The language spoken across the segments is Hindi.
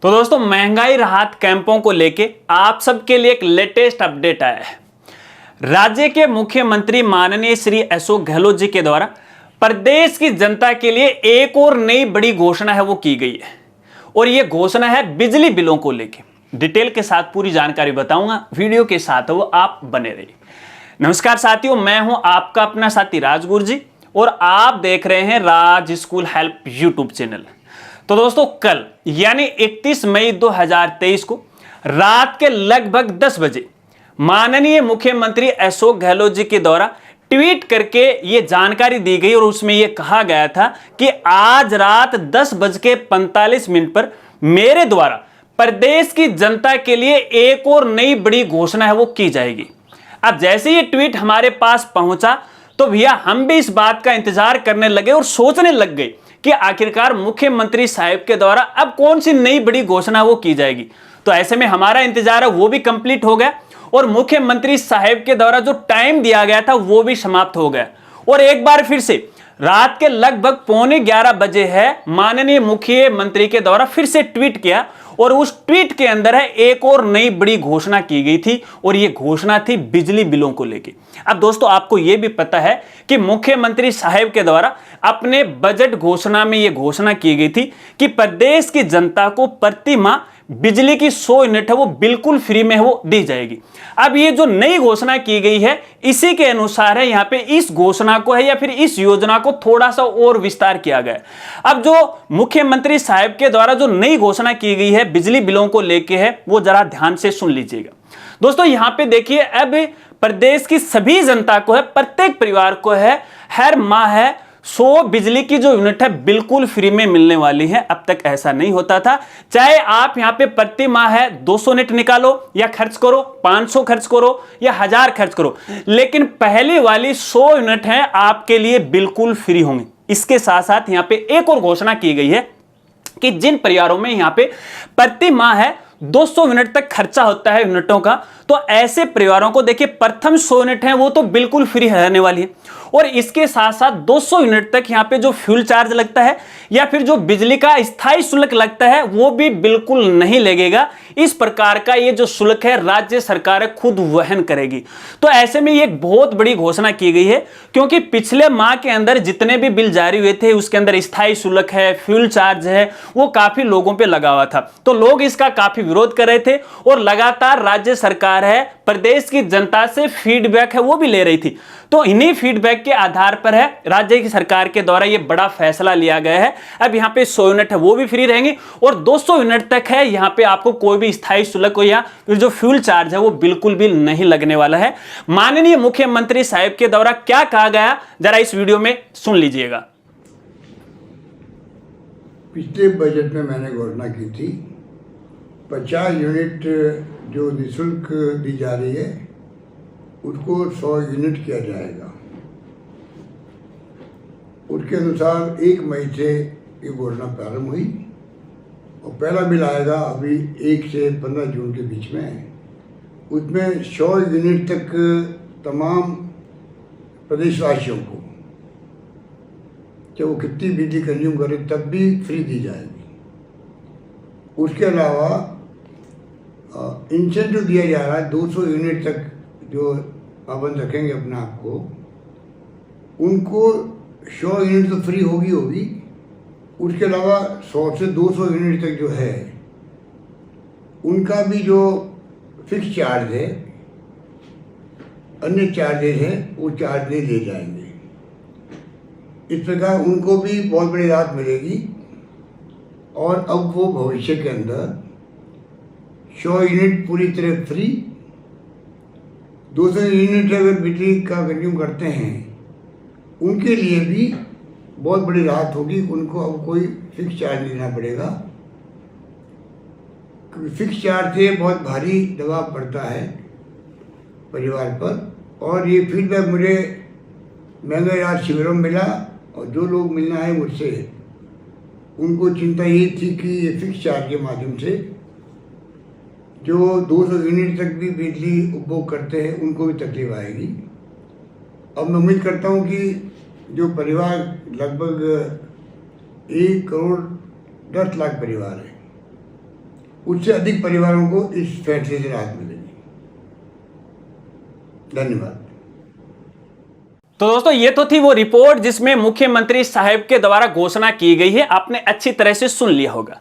तो दोस्तों, महंगाई राहत कैंपों को लेके आप सबके लिए एक लेटेस्ट अपडेट आया है। राज्य के मुख्यमंत्री माननीय श्री अशोक गहलोत जी के द्वारा प्रदेश की जनता के लिए एक और नई बड़ी घोषणा है वो की गई है, और ये घोषणा है बिजली बिलों को लेके। डिटेल के साथ पूरी जानकारी बताऊंगा, वीडियो के साथ वो आप बने रहिए। नमस्कार साथियों, मैं हूं आपका अपना साथी राजगुरु जी और आप देख रहे हैं राज स्कूल हेल्प यूट्यूब चैनल। तो दोस्तों, कल यानी 31 मई 2023 को रात के लगभग 10 बजे माननीय मुख्यमंत्री अशोक गहलोत जी के द्वारा ट्वीट करके ये जानकारी दी गई, और उसमें यह कहा गया था कि आज रात 10:45 पर मेरे द्वारा प्रदेश की जनता के लिए एक और नई बड़ी घोषणा है वो की जाएगी। अब जैसे ये ट्वीट हमारे पास पहुंचा तो भैया हम भी इस बात का इंतजार करने लगे और सोचने लग गए कि आखिरकार मुख्यमंत्री साहब के द्वारा अब कौन सी नई बड़ी घोषणा वो की जाएगी। तो ऐसे में हमारा इंतजार है वो भी कंप्लीट हो गया, और मुख्यमंत्री साहब के द्वारा जो टाइम दिया गया था वो भी समाप्त हो गया। और एक बार फिर से रात के लगभग 11:15 बजे है माननीय मुख्यमंत्री के द्वारा फिर से ट्वीट किया, और उस ट्वीट के अंदर है एक और नई बड़ी घोषणा की गई थी, और यह घोषणा थी बिजली बिलों को लेके। अब दोस्तों, आपको यह भी पता है कि मुख्यमंत्री साहब के द्वारा अपने बजट घोषणा में यह घोषणा की गई थी कि प्रदेश की जनता को प्रति माह बिजली की 100 यूनिट है वो बिल्कुल फ्री में वो दी जाएगी। अब ये जो नई घोषणा की गई है इसी के अनुसार है, यहाँ पे इस घोषणा को है या फिर इस योजना को थोड़ा सा और विस्तार किया गया। अब जो मुख्यमंत्री साहब के द्वारा जो नई घोषणा की गई है बिजली बिलों को लेके है वो जरा ध्यान से सुन लीजिएगा। दोस्तों, यहाँ पे देखिए, अब प्रदेश की सभी जनता को है, प्रत्येक परिवार को है, हर माह है 100 बिजली की जो यूनिट है बिल्कुल फ्री में मिलने वाली है। अब तक ऐसा नहीं होता था। चाहे आप यहां पे प्रति माह है 200 यूनिट निकालो या खर्च करो, 500 खर्च करो या 1000 खर्च करो, लेकिन पहली वाली 100 यूनिट है आपके लिए बिल्कुल फ्री होंगी। इसके साथ साथ यहां पे एक और घोषणा की गई है कि जिन परिवारों में यहां पे प्रति माह है 200 यूनिट तक खर्चा होता है यूनिटों का, तो ऐसे परिवारों को देखिए प्रथम 100 यूनिट है वो तो बिल्कुल फ्री रहने वाली है, और इसके साथ साथ 200 यूनिट तक यहां पे जो फ्यूल चार्ज लगता है या फिर जो बिजली का स्थायी शुल्क लगता है वो भी बिल्कुल नहीं लगेगा। इस प्रकार का ये जो शुल्क है राज्य सरकार खुद वहन करेगी। तो ऐसे में ये एक बहुत बड़ी घोषणा की गई है, क्योंकि पिछले माह के अंदर जितने भी बिल जारी हुए थे उसके अंदर स्थायी शुल्क है, फ्यूल चार्ज है, वो काफी लोगों पर लगा हुआ था। तो लोग इसका काफी विरोध कर रहे थे, और लगातार राज्य सरकार है प्रदेश की जनता से फीडबैक है वो भी ले रही थी। तो इन्हीं फीडबैक के आधार पर है राज्य की सरकार के द्वारा ये बड़ा फैसला लिया गया है। अब यहाँ पे 100 यूनिट है वो भी फ्री रहेंगे, और 200 यूनिट तक है यहाँ पे आपको कोई भी स्थायी शुल्क हो या फिर जो फ्यूल चार्ज है वो बिल्कुल भी नहीं लगने वाला है। माननीय मुख्यमंत्री साहब के द्वारा क्या कहा गया जरा इस वीडियो में सुन लीजिएगा। पिछले बजट में मैंने घोषणा की थी 50 यूनिट जो निःशुल्क दी जा रही है उसको 100 यूनिट किया जाएगा। उसके अनुसार 1 मई से ये घोषणा प्रारंभ हुई, और पहला बिल आएगा अभी 1 से 15 जून के बीच में। उसमें 100 यूनिट तक तमाम प्रदेशवासियों को, चाहे वो कितनी बिजली कंज्यूम करे तब भी फ्री दी जाएगी। उसके अलावा इंसेंटिव दिया जा रहा है 200 यूनिट तक जो पाबंद रखेंगे अपने आप को, उनको 100 यूनिट तो फ्री होगी। उसके अलावा 100 से 200 यूनिट तक जो है उनका भी जो फिक्स चार्ज है, अन्य चार्जेज हैं, वो चार्ज नहीं दिए जाएंगे। इस प्रकार उनको भी बहुत बड़ी राहत मिलेगी, और अब वो भविष्य के अंदर 100 यूनिट पूरी तरह फ्री, 200 यूनिट अगर बिजली का कंज्यूम करते हैं उनके लिए भी बहुत बड़ी राहत होगी। उनको अब कोई फिक्स चार्ज नहीं देना पड़ेगा, क्योंकि फिक्स चार्ज से बहुत भारी दबाव पड़ता है परिवार पर। और ये फीडबैक मुझे महंगाई राहत शिविरों में मिला, और जो लोग मिलना है मुझसे उनको चिंता ये थी कि ये फिक्स चार्ज के माध्यम से जो 200 यूनिट तक भी बिजली उपभोग करते हैं उनको भी तकलीफ आएगी। अब मैं उम्मीद करता हूँ कि जो परिवार लगभग 1 करोड़ 10 लाख परिवार है, उससे अधिक परिवारों को इस फैसले से राहत मिलेगी। धन्यवाद। तो दोस्तों ये तो थी वो रिपोर्ट जिसमें मुख्यमंत्री साहब के द्वारा घोषणा की गई है। आपने अच्छी तरह से सुन लिया होगा।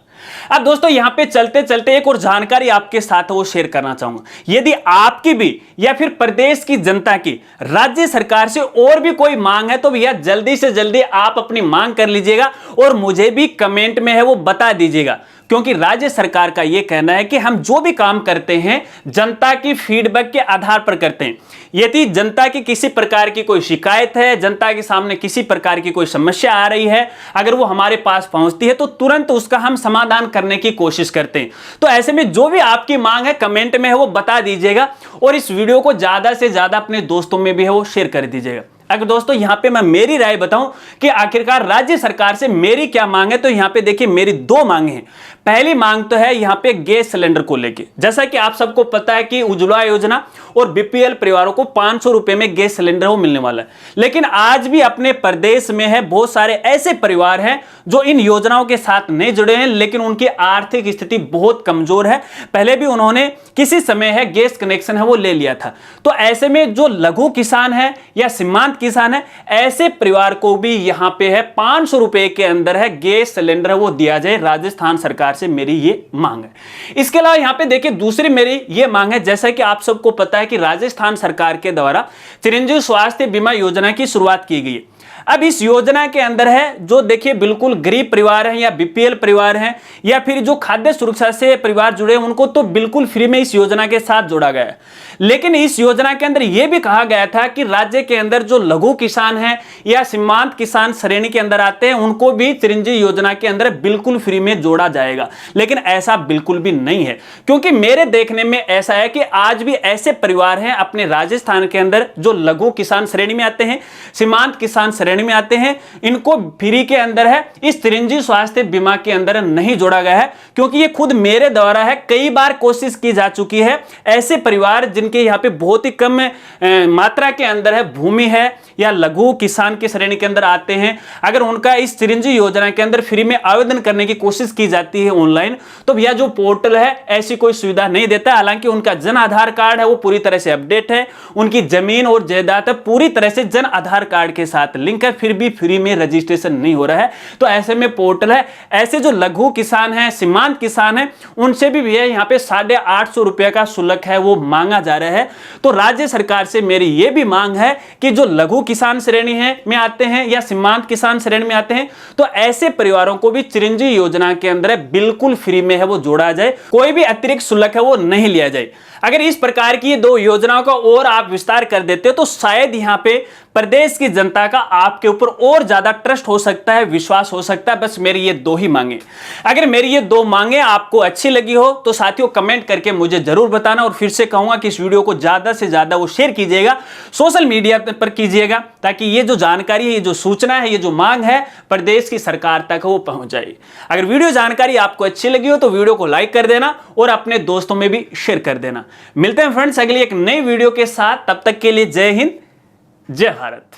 अब दोस्तों यहां पे चलते चलते एक और जानकारी आपके साथ वो शेयर करना चाहूंगा। यदि आपकी भी या फिर प्रदेश की जनता की राज्य सरकार से और भी कोई मांग है तो भैया जल्दी से जल्दी आप अपनी मांग कर लीजिएगा और मुझे भी कमेंट में है वो बता दीजिएगा, क्योंकि राज्य सरकार का यह कहना है कि हम जो भी काम करते हैं जनता की फीडबैक के आधार पर करते हैं। यदि जनता की किसी प्रकार की कोई शिकायत है, जनता के सामने किसी प्रकार की कोई समस्या आ रही है, अगर वो हमारे पास पहुंचती है तो तुरंत उसका हम समाधान करने की कोशिश करते हैं। तो ऐसे में जो भी आपकी मांग है कमेंट में है वो बता दीजिएगा और इस वीडियो को ज्यादा से ज्यादा अपने दोस्तों में भी है वो शेयर कर दीजिएगा। अगर दोस्तों यहां पे मैं मेरी राय बताऊं कि आखिरकार राज्य सरकार से मेरी क्या मांग है, तो यहां पे देखिए मेरी दो मांगे हैं। पहली मांग तो है यहां पे गैस सिलेंडर को लेके। जैसा कि आप सबको पता है कि उज्ज्वला योजना और बीपीएल परिवारों को 500 रुपए में गैस सिलेंडर वो मिलने वाला है, लेकिन आज भी अपने प्रदेश में है बहुत सारे ऐसे परिवार हैं जो इन योजनाओं के साथ नहीं जुड़े हैं, लेकिन उनकी आर्थिक स्थिति बहुत कमजोर है। पहले भी उन्होंने किसी समय है गैस कनेक्शन है वो ले लिया था। तो ऐसे में जो लघु किसान है या सीमांत किसान है, ऐसे परिवार को भी यहां पे है 500 रुपए के अंदर है गैस सिलेंडर वो दिया जाए। राजस्थान सरकार से मेरी ये मांग है। इसके अलावा यहां पे देखिए दूसरी मेरी ये मांग है, जैसा कि आप सबको पता है कि राजस्थान सरकार के द्वारा चिरंजीवी स्वास्थ्य बीमा योजना की शुरुआत की गई है। अब इस योजना के अंदर है जो देखिए बिल्कुल गरीब परिवार हैं या बीपीएल परिवार हैं या फिर जो खाद्य सुरक्षा से परिवार जुड़े हैं, उनको तो बिल्कुल फ्री में इस योजना के साथ जोड़ा गया है। लेकिन इस योजना के अंदर यह भी कहा गया था कि राज्य के अंदर जो लघु किसान हैं या सीमांत किसान श्रेणी के अंदर आते हैं उनको भी चिरंजीवी योजना के अंदर बिल्कुल फ्री में जोड़ा जाएगा। लेकिन ऐसा बिल्कुल भी नहीं है, क्योंकि मेरे देखने में ऐसा है कि आज भी ऐसे परिवार हैं अपने राजस्थान के अंदर जो लघु किसान श्रेणी में आते हैं, सीमांत किसान श्रेणी में आते हैं, इनको फ्री के अंदर है इस चिरंजीवी स्वास्थ्य बीमा के अंदर नहीं जोड़ा गया है। क्योंकि ये खुद मेरे द्वारा है कई बार कोशिश की जा चुकी है। ऐसे परिवार जिनके यहाँ पे बहुत ही कम मात्रा के अंदर है भूमि है या लघु किसान की श्रेणी के अंदर आते हैं, अगर उनका इस चिरंजीवी योजना के अंदर फ्री में आवेदन करने की कोशिश की जाती है ऑनलाइन, तो भैया जो पोर्टल है ऐसी कोई सुविधा नहीं देता। हालांकि उनका जन आधार कार्ड है वो पूरी तरह से अपडेट है, उनकी जमीन और जायदाद पूरी तरह से जन आधार कार्ड के साथ लिंक है, फिर भी फ्री में रजिस्ट्रेशन नहीं हो रहा है। तो ऐसे में पोर्टल है, ऐसे जो लघु किसान हैं सीमांत किसान हैं उनसे भी भैया यहाँ पे 850 रुपए का शुल्क है वो मांगा जा रहा है। तो राज्य सरकार से मेरी ये भी मांग है कि जो लघु किसान श्रेणी है में आते हैं या सीमांत किसान श्रेणी में आते हैं, तो ऐसे परिवारों को भी चिरंजीवी योजना के अंदर बिल्कुल फ्री में है वो जोड़ा जाए, कोई भी अतिरिक्त शुल्क है वो नहीं लिया जाए। अगर इस प्रकार की दो योजनाओं का और आप विस्तार कर देते हो तो शायद यहां पे प्रदेश की जनता का आपके ऊपर और ज्यादा ट्रस्ट हो सकता है, विश्वास हो सकता है। बस मेरी ये दो ही मांगे। अगर मेरी ये दो मांगे आपको अच्छी लगी हो तो साथियों कमेंट करके मुझे जरूर बताना, और फिर से कहूंगा कि इस वीडियो को ज्यादा से ज्यादा वो शेयर कीजिएगा, सोशल मीडिया पर कीजिएगा, ताकि ये जो जानकारी है, ये जो सूचना है, ये जो मांग है प्रदेश की सरकार तक वो पहुंच जाए। अगर वीडियो जानकारी आपको अच्छी लगी हो तो वीडियो को लाइक कर देना और अपने दोस्तों में भी शेयर कर देना। मिलते हैं फ्रेंड्स अगली एक नई वीडियो के साथ, तब तक के लिए जय हिंद जय भारत।